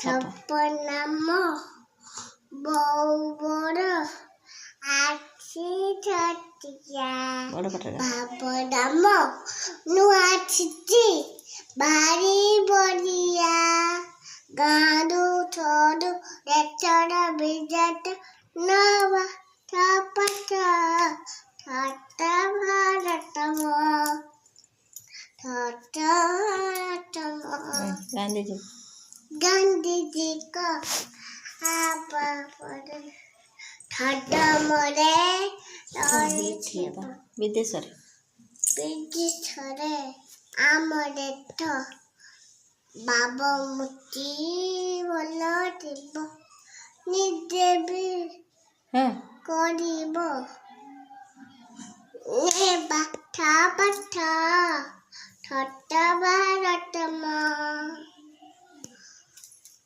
ଛପନାମ ବଉ ବଡ଼ ଆଖି ଛଟିଆ ଭାବନାମ ନୂଆ ଛିଟି ଭାରି ବଢ଼ିଆ ଗାଁରୁ ଛଡୁ ରେଚର ବିଜାଟ ନବା ଛପଟ ଠଟ ଭାରତମ ଠଟ ଭାରତମ गांधी को आप ठाडमरे रहिथिबो विदेशरे आमरे तो बाबमुती बोलो थिबो निजे भी करिबो ए बाठा बाठा ठाट भारतम।